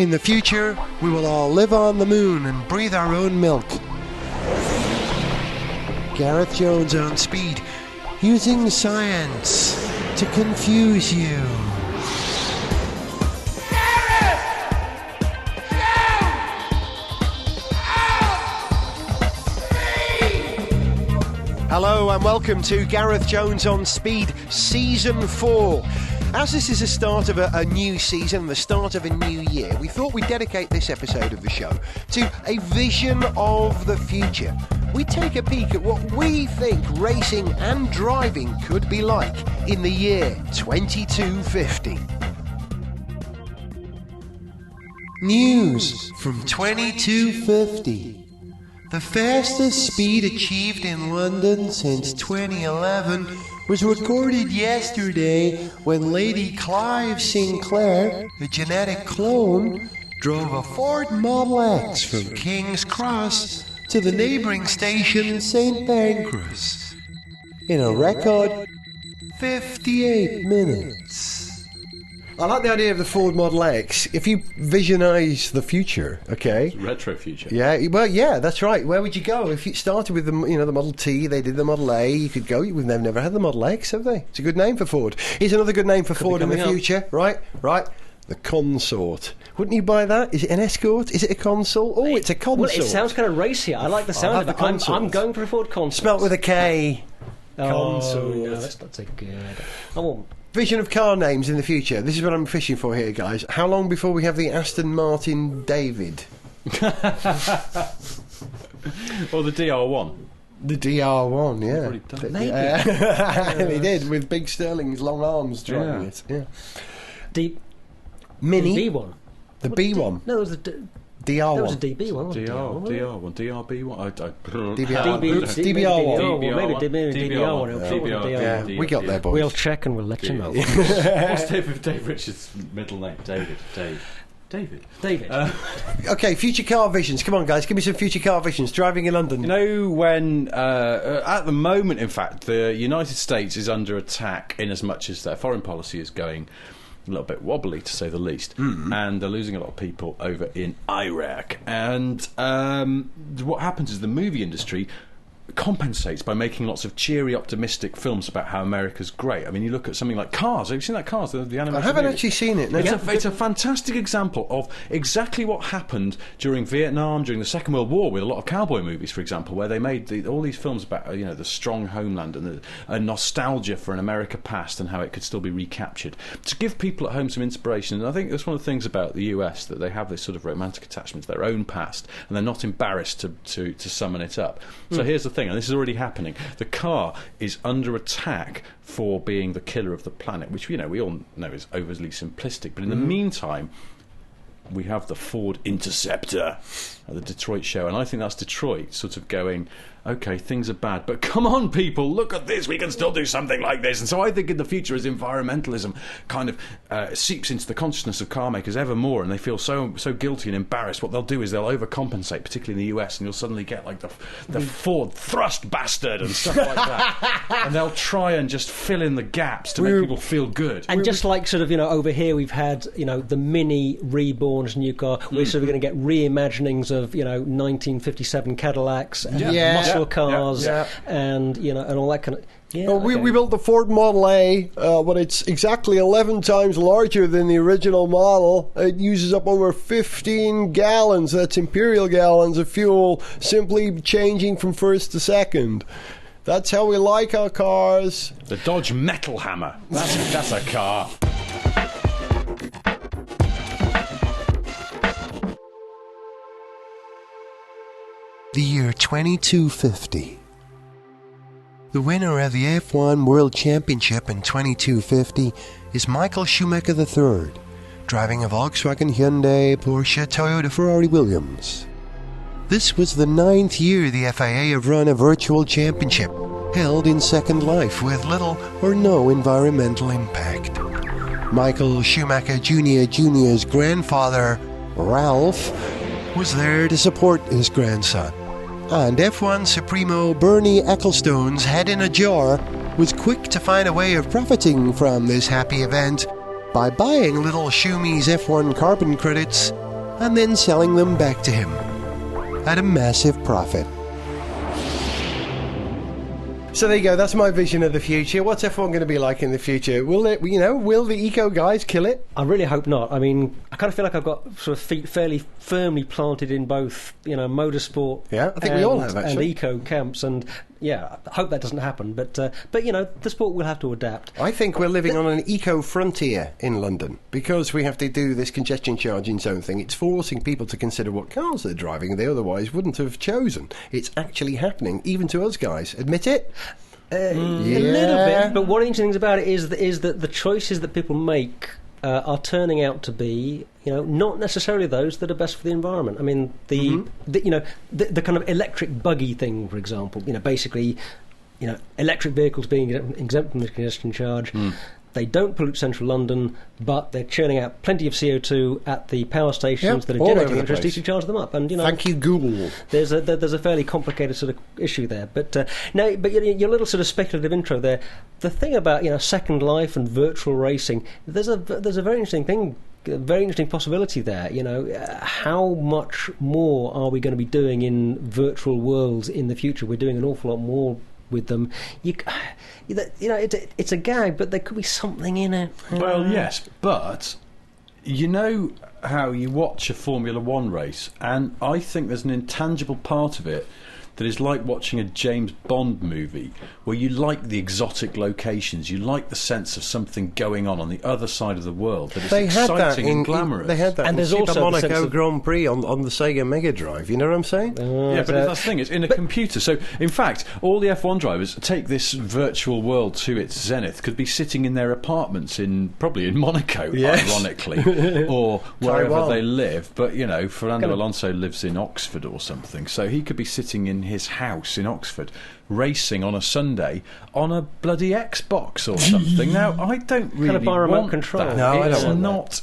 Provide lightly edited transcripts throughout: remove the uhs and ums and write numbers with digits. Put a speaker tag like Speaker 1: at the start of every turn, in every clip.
Speaker 1: In the future, we will all live on the moon and breathe our own milk. Gareth Jones on speed, using science to confuse you. Hello and welcome to Gareth Jones on Speed Season 4. As this is the start of a new season, the start of a new year, we thought we'd dedicate this episode of the show to a vision of the future. We take a peek at what we think racing and driving could be like in the year 2250. News from 2250. The fastest speed achieved in London since 2011 was recorded yesterday when Lady Clive Sinclair, a genetic clone, drove a Ford Model X from King's Cross to the neighbouring station St Pancras in a record 58 minutes. I like the idea of the Ford Model X. If you visionise the future, okay?
Speaker 2: Retro future.
Speaker 1: Yeah, well, yeah, that's right. Where would you go? If you started with the Model T, they did the Model A, you could go. We've never had the Model X, have they? It's a good name for Ford. Here's another good name for Ford in the future. Right. The Consort. Wouldn't you buy that? Is it an Escort? Is it a Consort? Oh, it's a Consort.
Speaker 3: Well, it sounds kind of racy. I like the sound of it. I'm going for a Ford Consort.
Speaker 1: Spelt with a K.
Speaker 3: Consort. No, that's not so good. I won't.
Speaker 1: Vision of car names in the future. This is what I'm fishing for here, guys. How long before we have the Aston Martin David?
Speaker 2: Or the DR1.
Speaker 1: The DR1, yeah.
Speaker 3: Maybe.
Speaker 1: He did, with big Sterling's long arms driving it. Yeah. Mini.
Speaker 3: The B1.
Speaker 1: The B1.
Speaker 3: No, it was the
Speaker 1: DR1.
Speaker 3: That was a DB one, wasn't it?
Speaker 2: DR1, DRB1.
Speaker 1: DBR1.
Speaker 3: Maybe DBR1.
Speaker 1: Yeah, we got there, boys.
Speaker 3: We'll check and we'll let you know.
Speaker 2: What's Dave Richards' middle name? David.
Speaker 1: Okay, future car visions. Come on, guys, give me some future car visions. Driving in London.
Speaker 2: You know, when at the moment, in fact, the United States is under attack in as much as their foreign policy is going a little bit wobbly, to say the least, and they're losing a lot of people over in Iraq. And what happens is the movie industry compensates by making lots of cheery, optimistic films about how America's great. I mean, you look at something like Cars. Have you seen that Cars? The animated
Speaker 1: I haven't
Speaker 2: movie?
Speaker 1: actually seen it. No.
Speaker 2: It's a fantastic example of exactly what happened during Vietnam, during the Second World War, with a lot of cowboy movies, for example, where they made all these films about the strong homeland and a nostalgia for an America past and how it could still be recaptured, to give people at home some inspiration. And I think that's one of the things about the US, that they have this sort of romantic attachment to their own past, and they're not embarrassed to summon it up. So here's the thing, and this is already happening. The car is under attack for being the killer of the planet, which we all know is overly simplistic. But in the meantime, we have the Ford Interceptor at the Detroit show, and I think that's Detroit sort of going, okay, things are bad, but come on, people, look at this, we can still do something like this. And so I think in the future, as environmentalism kind of seeps into the consciousness of car makers ever more, and they feel so guilty and embarrassed, what they'll do is they'll overcompensate, particularly in the US, and you'll suddenly get like the Ford Thrust Bastard and stuff like that. And they'll try and just fill in the gaps to make people feel good.
Speaker 3: And just like sort of, over here we've had, the Mini reborn as a new car, we're sort of going to get reimaginings of, 1957 Cadillacs and muscle cars and, and all that kind of... Yeah,
Speaker 1: we built the Ford Model A, but it's exactly 11 times larger than the original model. It uses up over 15 gallons, that's imperial gallons of fuel, simply changing from first to second. That's how we like our cars.
Speaker 2: The Dodge Metal Hammer. That's a car.
Speaker 1: The year 2250. The winner of the F1 World Championship in 2250 is Michael Schumacher III, driving a Volkswagen, Hyundai, Porsche, Toyota, Ferrari, Williams. This was the 9th year the FIA have run a virtual championship, held in Second Life with little or no environmental impact. Michael Schumacher Jr.'s grandfather, Ralph, was there to support his grandson. And F1 Supremo Bernie Ecclestone's head in a jar was quick to find a way of profiting from this happy event by buying little Schumy's F1 carbon credits and then selling them back to him at a massive profit. So there you go, that's my vision of the future. What's F1 going to be like in the future? Will the eco guys kill it?
Speaker 3: I really hope not. I mean, I kind of feel like I've got sort of feet fairly firmly planted in both, motorsport
Speaker 1: I think we all have,
Speaker 3: and
Speaker 1: actually.
Speaker 3: eco camps, and I hope that doesn't happen. But the sport will have to adapt.
Speaker 1: I think we're living on an eco-frontier in London because we have to do this congestion charging zone thing. It's forcing people to consider what cars they're driving they otherwise wouldn't have chosen. It's actually happening, even to us guys. Admit it?
Speaker 3: A little bit, but one of the interesting things about it is that the choices that people make are turning out to be, not necessarily those that are best for the environment. I mean, the kind of electric buggy thing, for example. Basically, electric vehicles being exempt from the congestion charge. They don't pollute central London, but they're churning out plenty of CO2 at the power stations that are generating electricity to charge them up. And
Speaker 1: thank you, Google.
Speaker 3: There's a fairly complicated sort of issue there. But your little sort of speculative intro there. The thing about Second Life and virtual racing, there's a very interesting thing. A very interesting possibility there. How much more are we going to be doing in virtual worlds in the future? We're doing an awful lot more with them. It's a gag, but there could be something in it.
Speaker 2: Well, yes, but how you watch a Formula One race, and I think there's an intangible part of it that is like watching a James Bond movie, where you like the exotic locations, you like the sense of something going on the other side of the world, that it's exciting and glamorous.
Speaker 1: They had that
Speaker 3: and
Speaker 1: in
Speaker 3: Super
Speaker 1: also Monaco
Speaker 3: the
Speaker 1: Grand Prix on the Sega Mega Drive, you know what I'm saying?
Speaker 2: But that's the thing, it's in a computer. So, in fact, all the F1 drivers take this virtual world to its zenith, could be sitting in their apartments probably in Monaco, ironically, or wherever
Speaker 1: Taiwan.
Speaker 2: they live. But, Fernando Alonso lives in Oxford or something, so he could be sitting in his house in Oxford racing on a Sunday on a bloody Xbox or something. Now, I don't really want
Speaker 3: control.
Speaker 2: that.
Speaker 1: No, I don't
Speaker 2: it's
Speaker 1: want
Speaker 2: not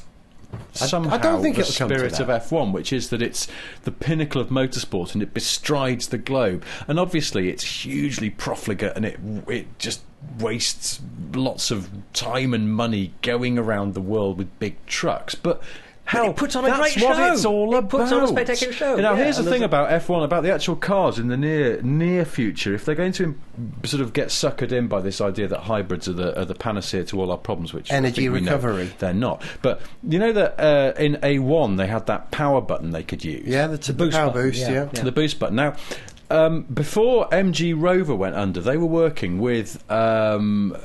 Speaker 2: somehow
Speaker 1: I don't think
Speaker 2: the
Speaker 1: it'll come to
Speaker 2: spirit
Speaker 1: that.
Speaker 2: of F1, which is that it's the pinnacle of motorsport and it bestrides the globe. And obviously it's hugely profligate and it just wastes lots of time and money going around the world with big trucks. But
Speaker 3: it puts on a great show.
Speaker 2: That's what it's all about.
Speaker 3: It puts on a spectacular show.
Speaker 2: Here's the thing about F1, about the actual cars in the near future. If they're going to sort of get suckered in by this idea that hybrids are the panacea to all our problems, which
Speaker 1: energy
Speaker 2: I think
Speaker 1: recovery,
Speaker 2: they're not. But that in A1 they had that power button they could use.
Speaker 1: Yeah, the boost power button, boost. Yeah,
Speaker 2: the boost button. Now, before MG Rover went under, they were working with some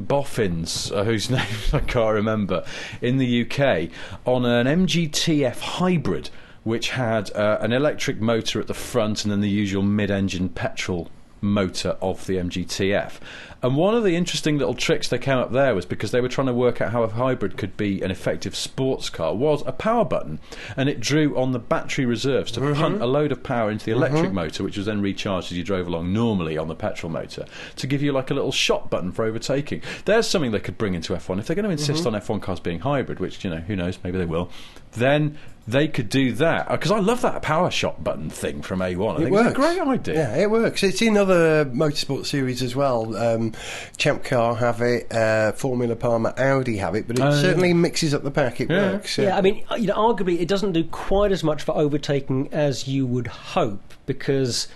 Speaker 2: boffins whose names I can't remember in the UK on an MGTF hybrid, which had an electric motor at the front and then the usual mid-engine petrol motor of the MGTF. And one of the interesting little tricks they came up there was because they were trying to work out how a hybrid could be an effective sports car, was a power button, and it drew on the battery reserves to punt a load of power into the electric motor, which was then recharged as you drove along normally on the petrol motor, to give you like a little shot button for overtaking. There's something they could bring into F1 if they're going to insist on F1 cars being hybrid, which who knows, maybe they will. Then they could do that, because I love that power shot button thing from A1. I think it's a great idea.
Speaker 1: Yeah, it works. It's in other motorsport series as well. Champ Car have it, Formula Parma, Audi have it, but it certainly mixes up the pack. It works.
Speaker 3: Yeah, I mean, arguably it doesn't do quite as much for overtaking as you would hope, because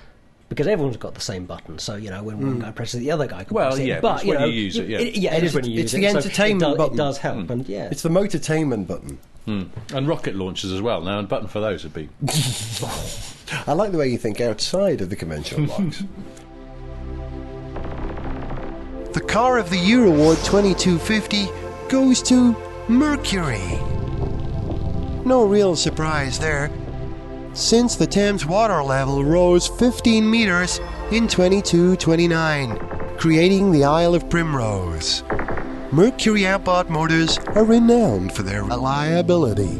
Speaker 3: everyone's got the same button, so when one guy presses it, the other guy can press it.
Speaker 2: But when you use it,
Speaker 3: it is when you use it.
Speaker 1: It's the entertainment button.
Speaker 3: It does help, and
Speaker 1: it's the motortainment button.
Speaker 2: And rocket launchers as well. Now, a button for those would be...
Speaker 1: I like the way you think outside of the conventional box. The Car of the Year Award 2250 goes to Mercury. No real surprise there, since the Thames water level rose 15 metres in 2229, creating the Isle of Primrose. Mercury outboard motors are renowned for their reliability.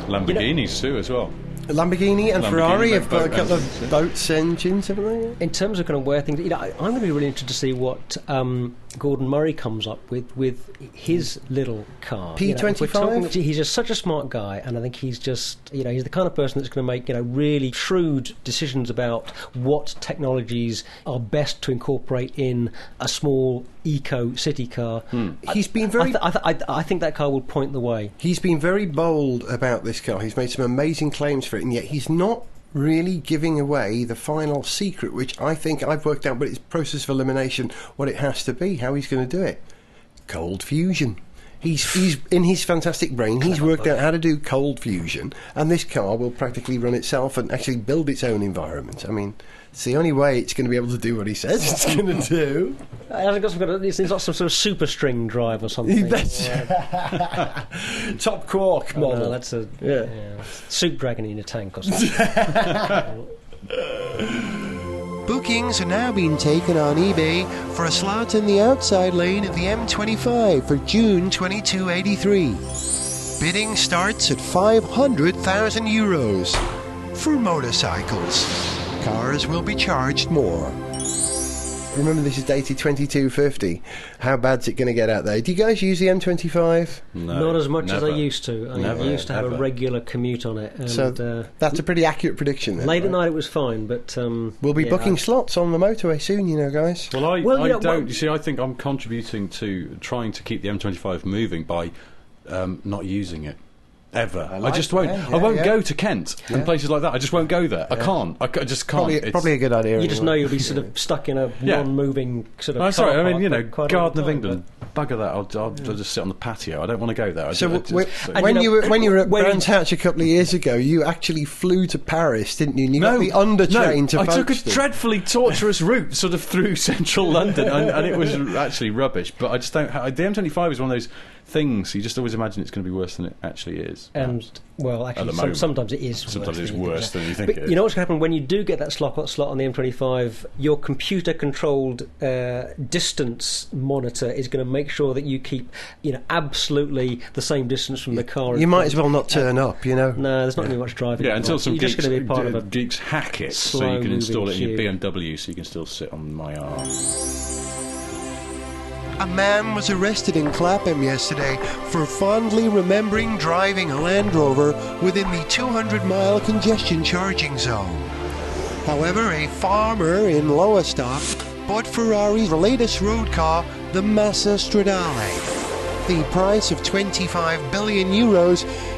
Speaker 2: Lamborghinis too, as well.
Speaker 1: Lamborghini and Ferrari have got a couple
Speaker 2: engines,
Speaker 1: of boats engines, haven't they?
Speaker 3: In terms of kind of where things, I'm going to be really interested to see what Gordon Murray comes up with his little car.
Speaker 1: P25.
Speaker 3: He's just such a smart guy, and I think he's just, he's the kind of person that's going to make, really shrewd decisions about what technologies are best to incorporate in a small eco city car.
Speaker 1: He's been very.
Speaker 3: I think that car will point the way.
Speaker 1: He's been very bold about this car. He's made some amazing claims for it, and yet he's not really giving away the final secret, which I think I've worked out, but it's process of elimination, what it has to be, how he's going to do it. Cold fusion. He's in his fantastic brain, he's worked out how to do cold fusion, and this car will practically run itself and actually build its own environment. I mean, it's the only way it's going to be able to do what he says it's going to do.
Speaker 3: It's got some sort of super string drive or something.
Speaker 1: That's top quark model.
Speaker 3: No, that's soup dragon in a tank or something.
Speaker 1: Bookings are now being taken on eBay for a slot in the outside lane of the M25 for June 2283. Bidding starts at €500,000. For motorcycles, cars will be charged more. Remember, this is dated 2250. How bad's it going to get out there? Do you guys use the M25?
Speaker 2: No,
Speaker 3: not as much
Speaker 2: never.
Speaker 3: as I used to. I used to have a regular commute on it. And,
Speaker 1: so that's a pretty accurate prediction then,
Speaker 3: late
Speaker 1: right?
Speaker 3: at night it was fine, but...
Speaker 1: we'll be booking slots on the motorway soon, guys.
Speaker 2: Well, I don't. You see, I think I'm contributing to trying to keep the M25 moving by not using it. Ever. I just won't. I won't go to Kent and places like that. I just won't go there. I can't. I just can't.
Speaker 1: Probably a good idea.
Speaker 3: You just know you'll be sort of stuck in a non-moving sort of.
Speaker 2: Sorry, I mean, Garden of England. Bugger that. I'll just sit on the patio. I don't want to go there.
Speaker 1: When you were at Brands Hatch a couple of years ago, you actually flew to Paris, didn't you? And you got the undertrain to Folkestone.
Speaker 2: I took a dreadfully tortuous route sort of through central London, and it was actually rubbish. But I just don't. The M25 is one of those things you just always imagine it's going to be worse than it actually is.
Speaker 3: And well, actually, sometimes it is.
Speaker 2: Sometimes it's worse than you think it is.
Speaker 3: You know what's going to happen when you do get that slot on the M25? Your computer-controlled distance monitor is going to make sure that you keep, absolutely the same distance from the car.
Speaker 1: You might as well not turn up. No,
Speaker 3: there's not going to be much driving.
Speaker 2: Yeah, until some
Speaker 3: geeks, going to be part of
Speaker 2: geeks hack it, so you can install it in your BMW, so you can still sit on my arm.
Speaker 1: A man was arrested in Clapham yesterday for fondly remembering driving a Land Rover within the 200-mile congestion charging zone. However, a farmer in Lowestoft bought Ferrari's latest road car, the Massa Stradale. The price of €25 billion,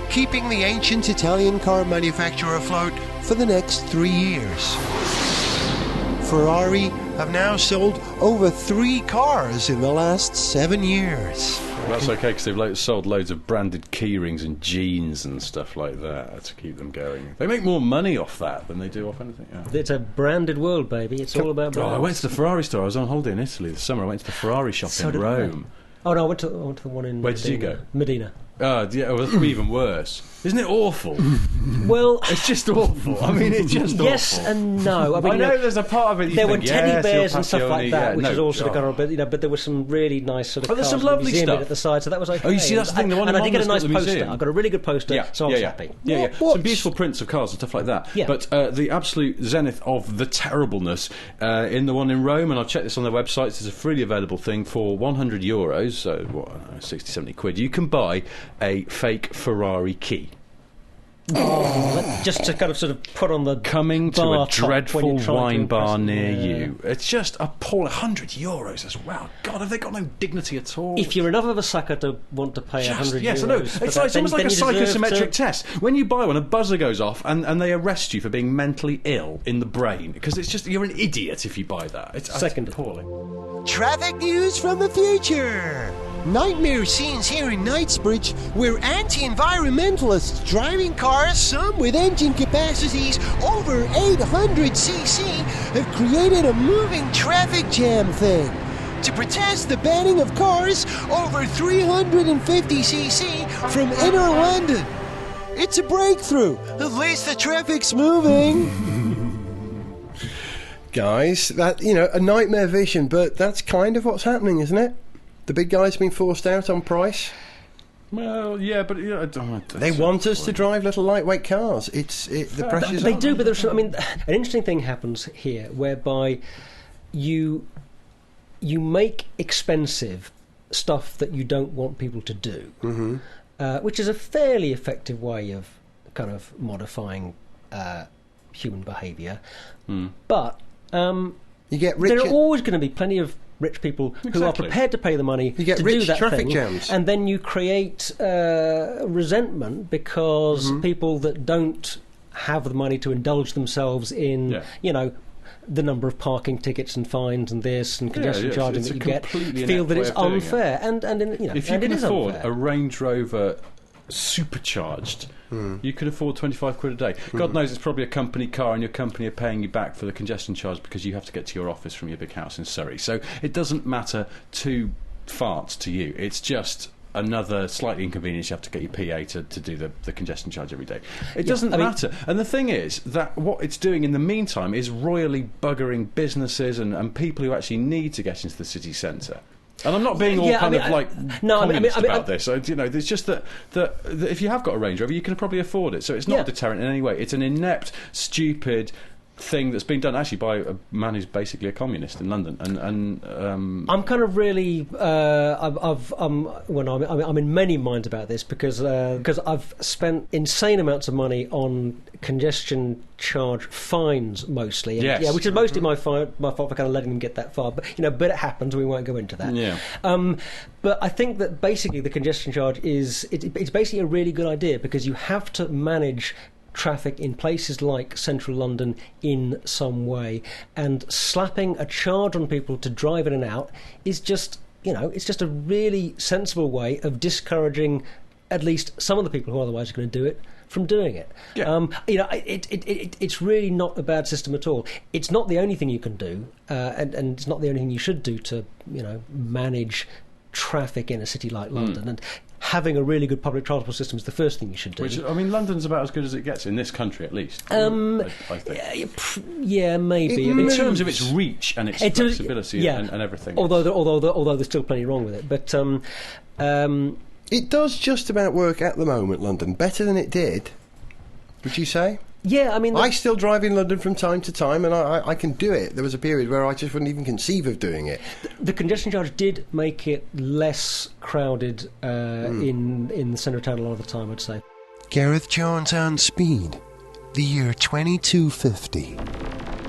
Speaker 1: keeping the ancient Italian car manufacturer afloat for the next 3 years. Ferrari have now sold over 3 cars in the last 7 years.
Speaker 2: That's okay, because they've sold loads of branded keyrings and jeans and stuff like that to keep them going. They make more money off that than they do off anything else.
Speaker 3: It's a branded world, baby. It's all about brands.
Speaker 2: I went to the Ferrari store. I was on holiday in Italy this summer. I went to the Ferrari shop in Rome.
Speaker 3: Oh, no, I went to the one in
Speaker 2: Where
Speaker 3: Medina.
Speaker 2: did you go?
Speaker 3: Medina.
Speaker 2: Oh, yeah, well, that's even worse. Isn't it awful?
Speaker 3: Well,
Speaker 2: it's just awful. I mean, it's just awful.
Speaker 3: Yes and no. I mean,
Speaker 2: I know there's a part of it.
Speaker 3: There were teddy bears and stuff like that, which is all sort of gone on. But there was some really nice sort of.
Speaker 2: But there's some lovely stuff
Speaker 3: at the side, so that was okay.
Speaker 2: Oh, you see, that's the thing. The one
Speaker 3: and I did get a nice poster.
Speaker 2: Museum.
Speaker 3: I got a really good poster, so I was happy.
Speaker 2: Yeah. Some beautiful prints of cars and stuff like that.
Speaker 3: Yeah.
Speaker 2: But the absolute zenith of the terribleness in the one in Rome, and I've checked this on their websites. It's a freely available thing for €100. So what, 60, 70 quid. You can buy a fake Ferrari key.
Speaker 3: Just to kind of sort of put on the
Speaker 2: coming to a dreadful wine bar near you. It's just appalling. €100 as well. God, have they got no dignity at all?
Speaker 3: If you're enough of a sucker to want to pay €100,
Speaker 2: yes, I know. It's almost like a psychometric test. When you buy one, a buzzer goes off, and they arrest you for being mentally ill in the brain, because it's just you're an idiot if you buy that. It's appalling.
Speaker 1: Traffic news from the future. Nightmare scenes here in Knightsbridge, where anti-environmentalists driving cars, some with engine capacities over 800cc, have created a moving traffic jam thing to protest the banning of cars over 350cc from inner London. It's a breakthrough. At least the traffic's moving. Guys, that, a nightmare vision, but that's kind of what's happening, isn't it? The big guy's been forced out on price.
Speaker 2: Well, yeah, but
Speaker 1: they want us to drive little lightweight cars. The pressure's
Speaker 3: They
Speaker 1: on.
Speaker 3: do, but I mean, an interesting thing happens here, whereby you make expensive stuff that you don't want people to do, which is a fairly effective way of kind of modifying human behaviour. But
Speaker 1: you get
Speaker 3: there are always going to be plenty of rich people who are prepared to pay the money
Speaker 1: to
Speaker 3: do that
Speaker 1: traffic
Speaker 3: thing,
Speaker 1: jams.
Speaker 3: and then you create resentment because people that don't have the money to indulge themselves in, the number of parking tickets and fines and this and congestion charging that you get, feel that it's unfair, and
Speaker 2: if you
Speaker 3: and
Speaker 2: can
Speaker 3: it is
Speaker 2: afford
Speaker 3: unfair.
Speaker 2: a Range Rover supercharged, you could afford 25 quid a day. God knows it's probably a company car, and your company are paying you back for the congestion charge because you have to get to your office from your big house in Surrey. So it doesn't matter two farts to you. It's just another slightly inconvenience. You have to get your PA to do the congestion charge every day. It doesn't matter. And the thing is that what it's doing in the meantime is royally buggering businesses and people who actually need to get into the city centre. And I'm not being all communist about this. It's just that if you have got a Range Rover, you can probably afford it. So it's not a deterrent in any way. It's an inept, stupid thing that's been done actually by a man who's basically a communist in London. And
Speaker 3: I'm kind of really I'm in many minds about this because I've spent insane amounts of money on congestion charge fines mostly, which is mostly my fault for kind of letting them get that far. But but it happens. We won't go into that.
Speaker 2: Yeah.
Speaker 3: But I think that basically the congestion charge it's basically a really good idea because you have to manage traffic in places like central London in some way, and slapping a charge on people to drive in and out is just it's just a really sensible way of discouraging at least some of the people who otherwise are going to do it from doing it. It's really not a bad system at all. It's not the only thing you can do, and it's not the only thing you should do to manage traffic in a city like London. And having a really good public transport system is the first thing you should do.
Speaker 2: Which, London's about as good as it gets in this country, at least. I think.
Speaker 3: Yeah, maybe.
Speaker 2: In terms of its reach and its flexibility and everything.
Speaker 3: Although there's still plenty wrong with it, but
Speaker 1: it does just about work at the moment. London better than it did. Would you say?
Speaker 3: Yeah,
Speaker 1: I still drive in London from time to time, and I can do it. There was a period where I just wouldn't even conceive of doing it.
Speaker 3: The congestion charge did make it less crowded in the centre of town a lot of the time, I'd say.
Speaker 1: Gareth Jones on Speed, the year 2250.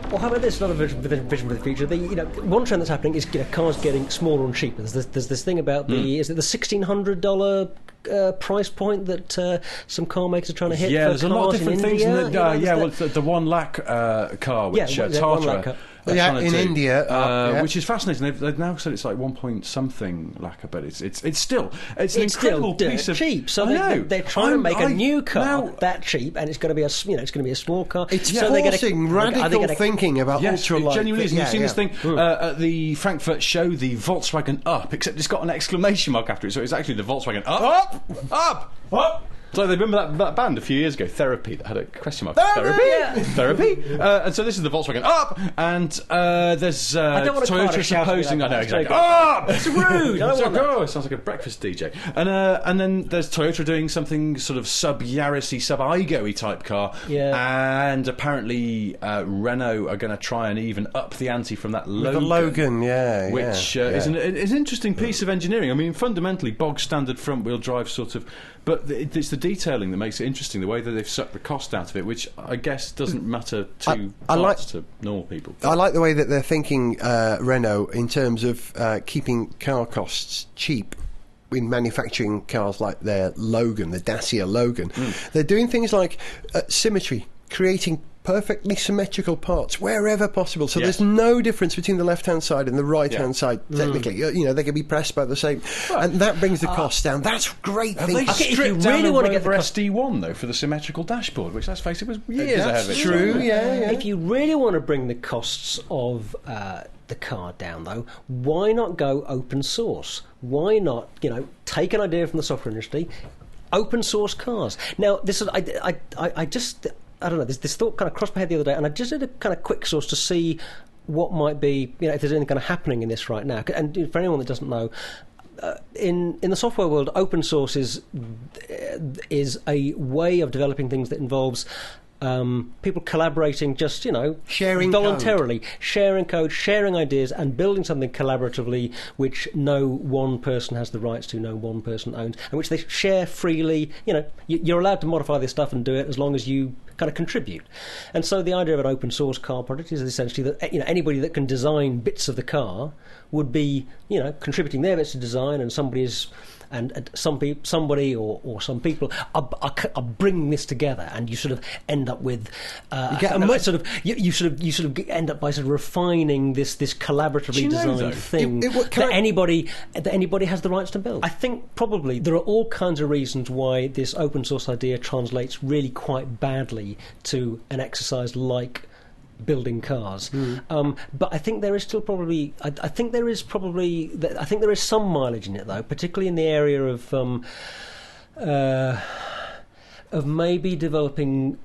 Speaker 3: Well, how about this? Another vision for the future. One trend that's happening is cars getting smaller and cheaper. There's this thing about is it the $1,600 price point that some car makers are trying to hit?
Speaker 2: Yeah,
Speaker 3: for
Speaker 2: there's a lot of different things in the the 1 lakh car, which Tatra.
Speaker 1: In India,
Speaker 2: which is fascinating. They've now said it's like 1 point something lacquer, but it's still an incredible piece of
Speaker 3: cheap. So they're trying to make a new car that cheap, and it's going to be a small car.
Speaker 1: It's forcing radical thinking about ultralight.
Speaker 2: It genuinely is. You've seen this thing at the Frankfurt show, the Volkswagen Up, except it's got an exclamation mark after it, so it's actually the Volkswagen Up. So they remember that band a few years ago, Therapy, that had a question mark. Therapy. And so this is the Volkswagen Up, and there's Toyota supposing. I know exactly. Up.
Speaker 3: It's rude.
Speaker 2: It sounds like a breakfast DJ. And then there's Toyota doing something sort of sub Yaris-y, sub Igo-y type car. Yeah. And apparently Renault are going to try and even up the ante from that Logan.
Speaker 1: The Logan,
Speaker 2: which is an interesting piece of engineering. I mean, fundamentally, bog standard front wheel drive sort of. But it's the detailing that makes it interesting, the way that they've sucked the cost out of it, which I guess doesn't matter to normal people.
Speaker 1: I like the way that they're thinking, Renault, in terms of keeping car costs cheap in manufacturing cars like their Logan, the Dacia Logan. They're doing things like symmetry, creating perfectly symmetrical parts wherever possible, so there's no difference between the left-hand side and the right-hand side. Technically, they can be pressed by the same, and that brings the cost down. That's a great thing.
Speaker 2: They stripped down the Rover SD1 though for the symmetrical dashboard, which, let's face it, was years ahead of its time.
Speaker 1: True. Yeah.
Speaker 3: If you really want to bring the costs of the car down, though, why not go open source? Why not, take an idea from the software industry, open source cars? Now, this is I don't know, this thought kind of crossed my head the other day, and I just did a kind of quick source to see what might be, if there's anything kind of happening in this right now. And for anyone that doesn't know, in the software world, open source is a way of developing things that involves people collaborating, just
Speaker 1: sharing
Speaker 3: voluntarily,
Speaker 1: code.
Speaker 3: sharing code, sharing ideas, and building something collaboratively, which no one person has the rights to, no one person owns, and which they share freely. You're allowed to modify this stuff and do it as long as you kind of contribute. And so the idea of an open source car project is essentially that anybody that can design bits of the car would be contributing their bits to design, and somebody or some people are bringing this together, and you sort of end up with you sort of end up by sort of refining this collaboratively designed thing that anybody has the rights to build. I think probably there are all kinds of reasons why this open source idea translates really quite badly to an exercise like building cars, but I think there is still probably. I think there is some mileage in it, though, particularly in the area of maybe developing,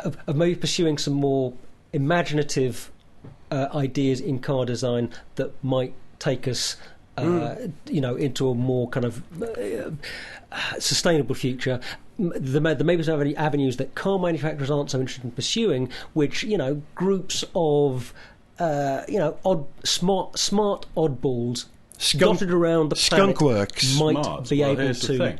Speaker 3: of maybe pursuing some more imaginative ideas in car design that might take us, into a more kind of sustainable future. There may be some avenues that car manufacturers aren't so interested in pursuing, which groups of smart oddballs dotted around the planet might be able to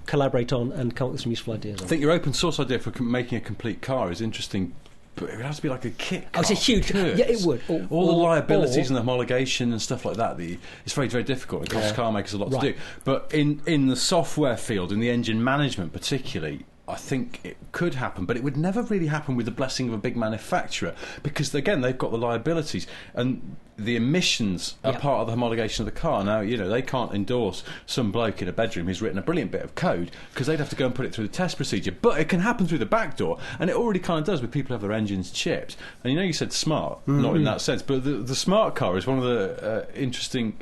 Speaker 3: collaborate on and come up with some useful ideas.
Speaker 2: I think your open source idea for making a complete car is interesting. But it would have to be like a kit car.
Speaker 3: Oh, it's a huge... Yeah, it would.
Speaker 2: All the liabilities and the homologation and stuff like that, it's very, very difficult. It costs car makers a lot to do. But in the software field, in the engine management particularly, I think it could happen, but it would never really happen with the blessing of a big manufacturer, because, again, they've got the liabilities, and the emissions are part of the homologation of the car. Now, they can't endorse some bloke in a bedroom who's written a brilliant bit of code, because they'd have to go and put it through the test procedure. But it can happen through the back door, and it already kind of does with people who have their engines chipped. And you said smart, not in that sense, but the smart car is one of the interesting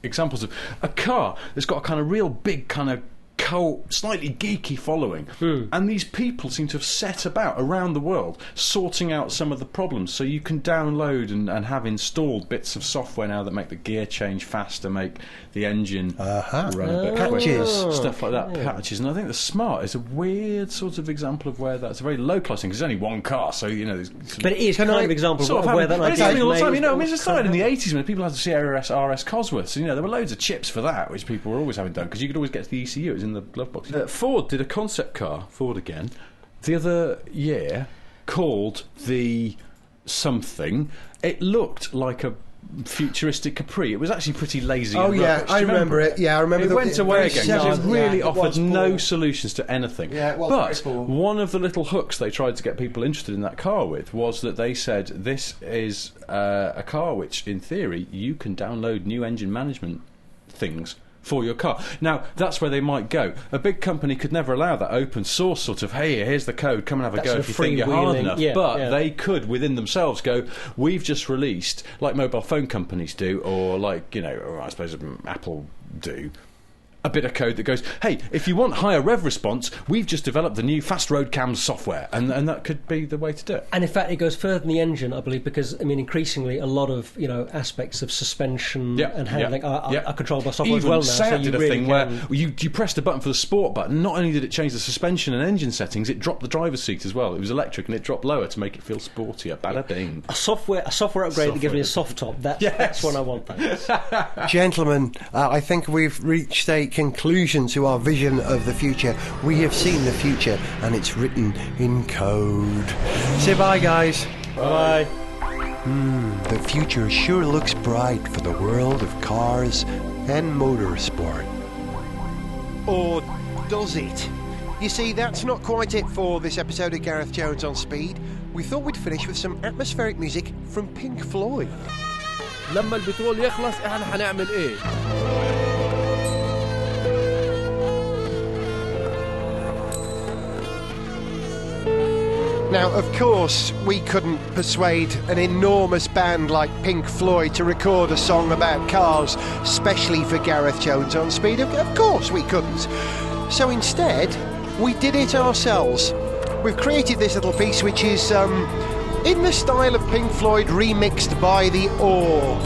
Speaker 2: examples of a car that's got a kind of real big kind of slightly geeky following, and these people seem to have set about around the world sorting out some of the problems, so you can download and have installed bits of software now that make the gear change faster, make the engine run a bit quicker, stuff like that, patches. And I think the smart is a weird sort of example of where that's a very low class thing, because there's only one car, so
Speaker 3: but it is kind of an example of where that idea is
Speaker 2: made. It started in the 80s when people had the CRS RS Cosworths, so there were loads of chips for that, which people were always having done, because you could always get to the ECU. It was in the glove box. Ford did a concept car, Ford again, the other year, called the something. It looked like a futuristic Capri. It was actually pretty lazy.
Speaker 1: Oh, yeah, I remember it. Yeah, I remember
Speaker 2: it. Went away again because it really offered no solutions to anything.
Speaker 1: Yeah, it was
Speaker 2: but one of the little hooks they tried to get people interested in that car with was that they said this is a car which, in theory, you can download new engine management things for your car. Now, that's where they might go. A big company could never allow that open source sort of, hey, here's the code, come and have a go if you think you're hard enough. But they could, within themselves, go, we've just released, like mobile phone companies do, or like, or I suppose Apple do, a bit of code that goes, hey, if you want higher rev response, we've just developed the new fast road cams software, and that could be the way to do it.
Speaker 3: And in fact, it goes further than the engine, I believe, because increasingly a lot of aspects of suspension and handling are controlled by software as well now.
Speaker 2: So you did a thing where you pressed a button for the sport button. Not only did it change the suspension and engine settings, it dropped the driver's seat as well. It was electric and it dropped lower to make it feel sportier. Bada bing.
Speaker 3: A software upgrade that gives me a soft top. That's what I want.
Speaker 1: Gentlemen, I think we've reached a conclusion to our vision of the future. We have seen the future, and it's written in code. Say bye, guys.
Speaker 3: Bye.
Speaker 1: The future sure looks bright for the world of cars and motorsport. Or does it? You see, that's not quite it for this episode of Gareth Jones on Speed. We thought we'd finish with some atmospheric music from Pink Floyd.
Speaker 4: لما البترول يخلص احنا حنعمل ايه؟
Speaker 1: Now, of course, we couldn't persuade an enormous band like Pink Floyd to record a song about cars, especially for Gareth Jones on Speed. Of course we couldn't. So instead, we did it ourselves. We've created this little piece which is in the style of Pink Floyd remixed by the Awe.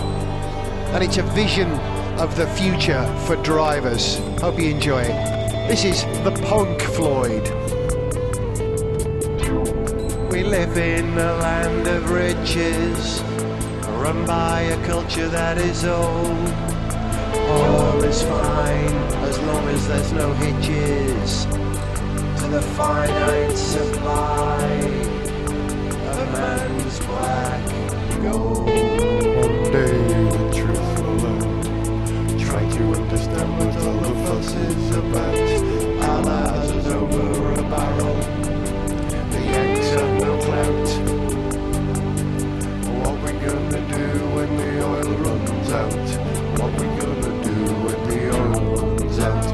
Speaker 1: And it's a vision of the future for drivers. Hope you enjoy it. This is the Punk Floyd. We live in a land of riches, run by a culture that is old. All is fine as long as there's no hitches to the finite supply of man's black gold. One day the truth will out. Try to understand what all the fuss is about. Our lives is over a barrel. The Yanks have no clout. What we gonna do when the oil runs out? What we gonna do when the oil runs out?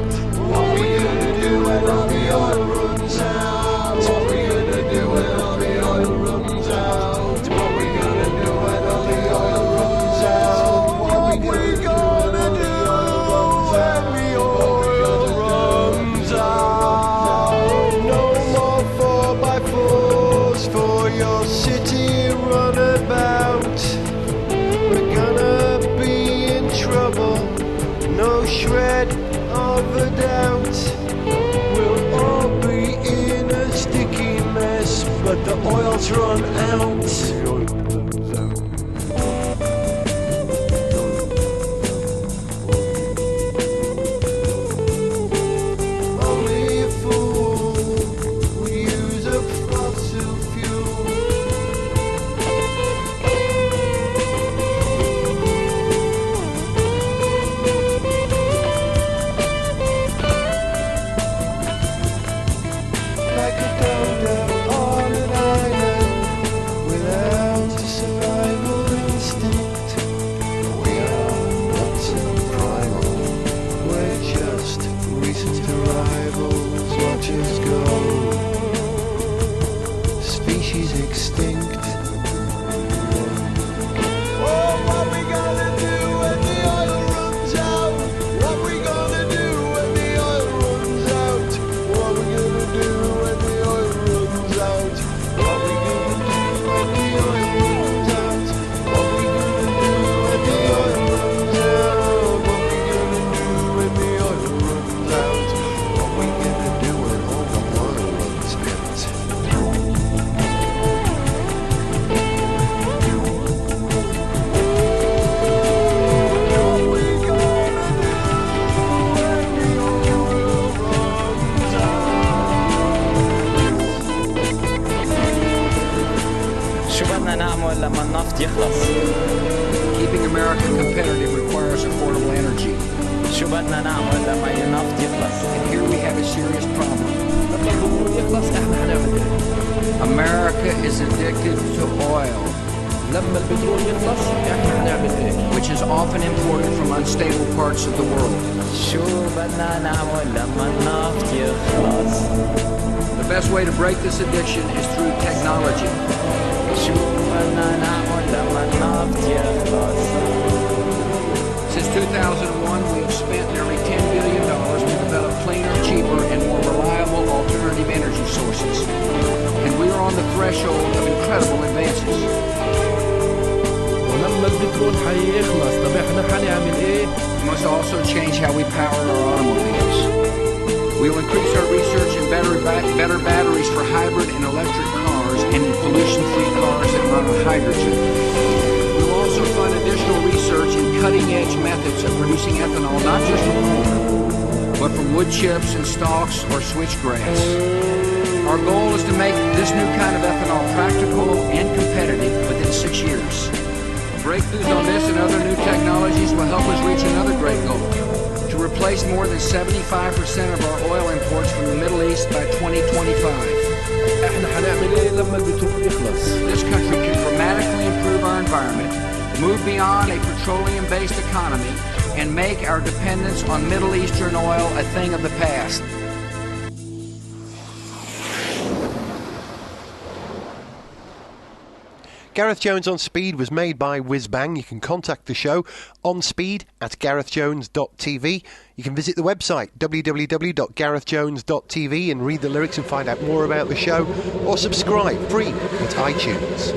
Speaker 1: What we gonna do when all the oil runs out? What we gonna do when all the oil runs out? What we gonna do when all the oil runs out? What we gonna do when the oil runs out? No more 4x4s for your city runabout. We're gonna be in trouble, no shred of a doubt. We'll all be in a sticky mess, but the oil's run out. The oil runs out. Only a fool would use a fossil fuel. Like a dodo on an island without a survival instinct. We are not so primal, we're just recent arrivals. Watch us go, species extinct. Oh, what we gonna do when the oil runs out? What we gonna do when the oil runs out? What we gonna do when the oil runs out? What we gonna do when the oil runs out? What we gonna do when the oil runs out? What we gonna do when the oil runs out? What we gonna do when all the oil runs out?
Speaker 5: شو بدنا نعمل لما النفط يخلص؟
Speaker 6: Keeping America competitive requires affordable energy.
Speaker 5: شو بدنا نعمل لما النفط يخلص؟
Speaker 6: And here we have a serious problem.
Speaker 4: لما البترول يخلص احنا هنعمل ايه؟
Speaker 6: America is addicted to oil,
Speaker 4: لما البترول يخلص احنا هنعمل ايه؟
Speaker 6: which is often imported from unstable parts of the world.
Speaker 5: شو بدنا نعمل لما النفط يخلص؟
Speaker 6: The best way to break this addiction is through technology.
Speaker 5: شو بدنا نعمل لما النفط يخلص؟
Speaker 6: Since 2001, we have spent nearly $10 billion to develop cleaner, cheaper, and more reliable alternative energy sources. And we are on the threshold of incredible advances.
Speaker 4: ولما البترول حيخلص طب احنا هنعمل ايه؟
Speaker 6: We must also change how we power our automobiles. We will increase our research in better batteries for hybrid and electric cars and in pollution-free cars that run on hydrogen. We will also fund additional research in cutting-edge methods of producing ethanol, not just from corn, but from wood chips and stalks or switchgrass. Our goal is to make this new kind of ethanol practical and competitive within 6 years. Breakthroughs on this and other new technologies will help us reach another great goal, to replace more than 75% of our oil imports from the Middle East by 2025.
Speaker 4: احنا هنعمل ايه لما البترول يخلص؟
Speaker 6: This country can dramatically improve our environment, move beyond a petroleum-based economy, and make our dependence on Middle Eastern oil a thing of the past.
Speaker 1: Gareth Jones on Speed was made by Whizbang. You can contact the show on speed at garethjones.tv. You can visit the website www.garethjones.tv and read the lyrics and find out more about the show, or subscribe free at iTunes.